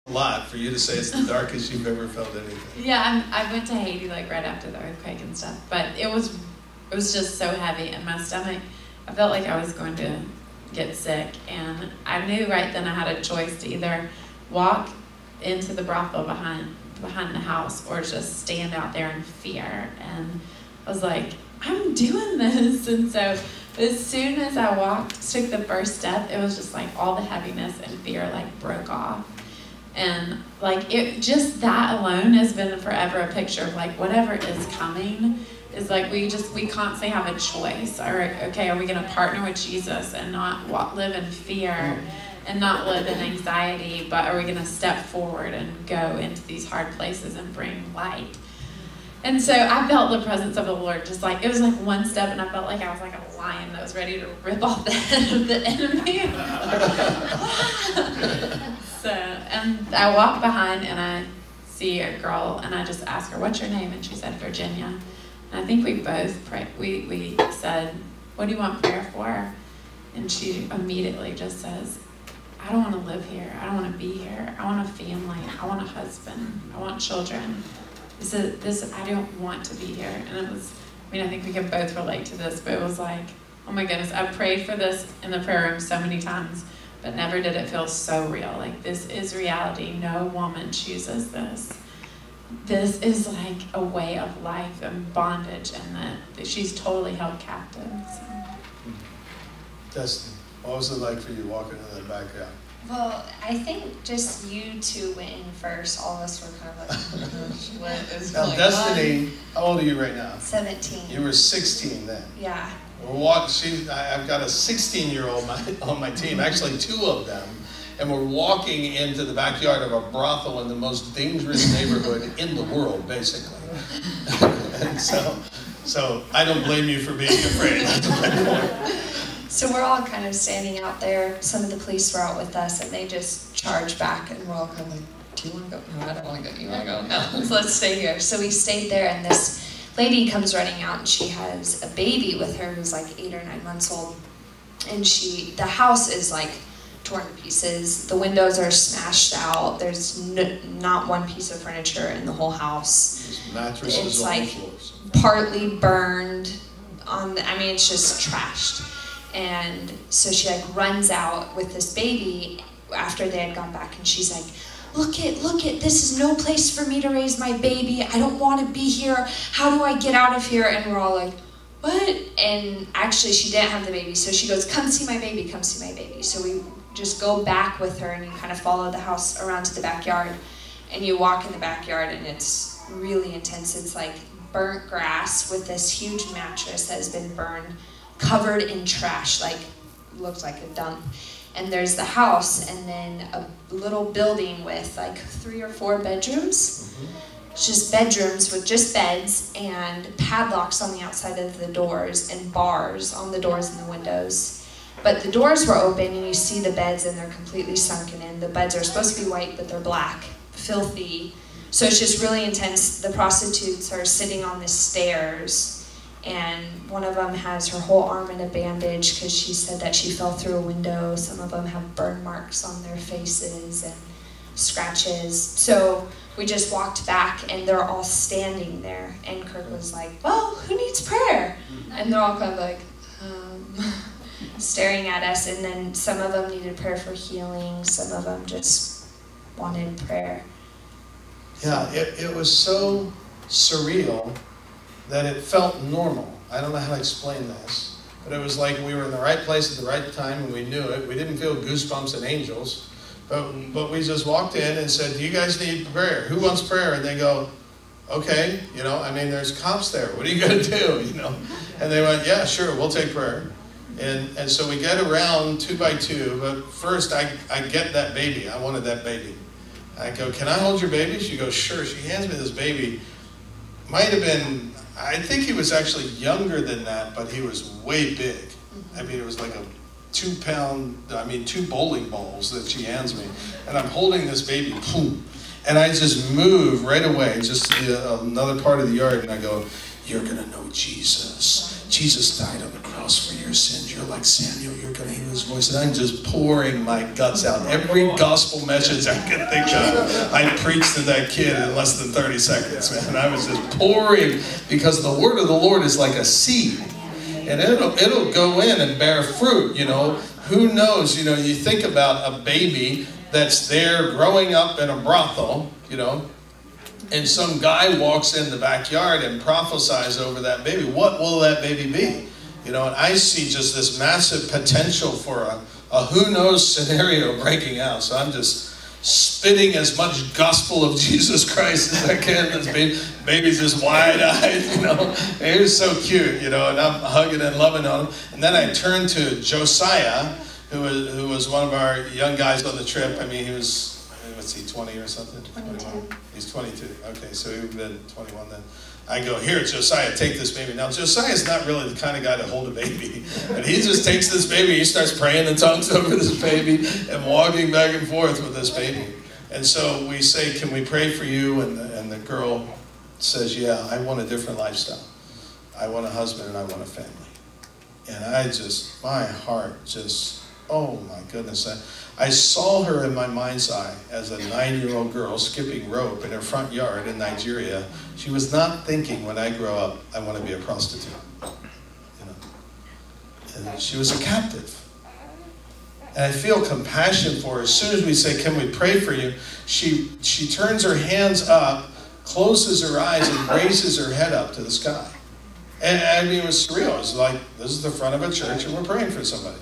A lot for you to say it's the darkest you've ever felt anything. Yeah, I went to Haiti like right after the earthquake and stuff, but it was just so heavy in my stomach. I felt like I was going to get sick, and I knew right then I had a choice to either walk into the brothel behind the house or just stand out there in fear. And I was like, I'm doing this. And so as soon as I took the first step, it was just like all the heaviness and fear like broke off. And like just that alone has been forever a picture of like whatever is coming is like we constantly have a choice. All right, okay, are we going to partner with Jesus and not live in fear and not live in anxiety, but are we going to step forward and go into these hard places and bring light? And so I felt the presence of the Lord, just like, it was like one step, and I felt like I was like a lion that was ready to rip off the head of the enemy. So, and I walked behind, and I see a girl, and I just asked her, what's your name? And she said, Virginia. And I think we both prayed. We said, what do you want prayer for? And she immediately just says, I don't want to live here. I don't want to be here. I want a family. I want a husband. I want children. I don't want to be here. And it was, I think we can both relate to this, but it was like, oh my goodness, I prayed for this in the prayer room so many times, but never did it feel so real. Like, this is reality. No woman chooses this. This is like a way of life and bondage, and that she's totally held captive. So. Dustin, what was it like for you walking in the backyard? Well, I think just you two went in first. All of us were kind of like, what is going on? Now, Destiny, how old are you right now? 17. You were 16 then. Yeah. I've got a 16-year-old on my team, actually two of them, and we're walking into the backyard of a brothel in the most dangerous neighborhood in the world, basically. And so I don't blame you for being afraid. That's my point. So we're all kind of standing out there. Some of the police were out with us, and they just charged back, and we're all kind of like, do you want to go? No, I don't want to go. You want to go? No, so let's stay here. So we stayed there, and this lady comes running out, and she has a baby with her who's like 8 or 9 months old. And the house is like torn to pieces. The windows are smashed out. There's not one piece of furniture in the whole house. There's mattresses it's on like the floors. Partly burned it's just trashed. And so she like runs out with this baby after they had gone back, and she's like, look it, this is no place for me to raise my baby. I don't want to be here. How do I get out of here? And we're all like, what? And actually she didn't have the baby, so she goes, come see my baby, come see my baby. So we just go back with her, and you kind of follow the house around to the backyard, and you walk in the backyard, and it's really intense. It's like burnt grass with this huge mattress that has been burned, covered in trash, like looked like a dump. And there's the house, and then a little building with like 3 or 4 bedrooms. It's just bedrooms with just beds and padlocks on the outside of the doors and bars on the doors and the windows. But the doors were open, and you see the beds, and they're completely sunken in. The beds are supposed to be white, but they're black, filthy. So it's just really intense. The prostitutes are sitting on the stairs, and one of them has her whole arm in a bandage because she said that she fell through a window. Some of them have burn marks on their faces and scratches. So we just walked back, and they're all standing there. And Kirk was like, well, who needs prayer? And they're all kind of like, staring at us. And then some of them needed prayer for healing. Some of them just wanted prayer. Yeah, it was so surreal that it felt normal. I don't know how to explain this, but it was like we were in the right place at the right time, and we knew it. We didn't feel goosebumps and angels, but we just walked in and said, do you guys need prayer? Who wants prayer? And they go, okay, there's cops there. What are you going to do, And they went, yeah, sure, we'll take prayer. And so we get around 2 by 2, but first I get that baby. I wanted that baby. I go, can I hold your baby? She goes, sure. She hands me this baby. Might have been, I think he was actually younger than that, but he was way big. It was like a 2 bowling balls that she hands me. And I'm holding this baby, boom, and I just move right away, just to another part of the yard, and I go, you're going to know Jesus. Jesus died on the cross for your sins. You're like Samuel. You're going to hear his voice. And I'm just pouring my guts out. Every gospel message I could think of, I preached to that kid in less than 30 seconds, man. I was just pouring, because the word of the Lord is like a seed. And it'll go in and bear fruit, you know. Who knows, you know, you think about a baby that's there growing up in a brothel, you know, and some guy walks in the backyard and prophesies over that baby. What will that baby be? You know, and I see just this massive potential for a who knows scenario breaking out. So I'm just spitting as much gospel of Jesus Christ as I can. This baby's just wide-eyed, you know. He was so cute, you know, and I'm hugging and loving on him. And then I turned to Josiah, who was one of our young guys on the trip. I mean, he was, what's he, 20 or something? 21. He's 22. Okay, so he would have been 21 then. I go, here, Josiah, take this baby. Now, Josiah's not really the kind of guy to hold a baby. But he just takes this baby, he starts praying in tongues over this baby and walking back and forth with this baby. And so we say, can we pray for you? And the girl says, yeah, I want a different lifestyle. I want a husband and I want a family. And I just, my heart just, oh my goodness. I saw her in my mind's eye as a 9-year-old girl skipping rope in her front yard in Nigeria. She was not thinking, when I grow up, I want to be a prostitute. You know? And she was a captive. And I feel compassion for her. As soon as we say, can we pray for you? She turns her hands up, closes her eyes, and raises her head up to the sky. And I mean, it was surreal. It was like, this is the front of a church and we're praying for somebody.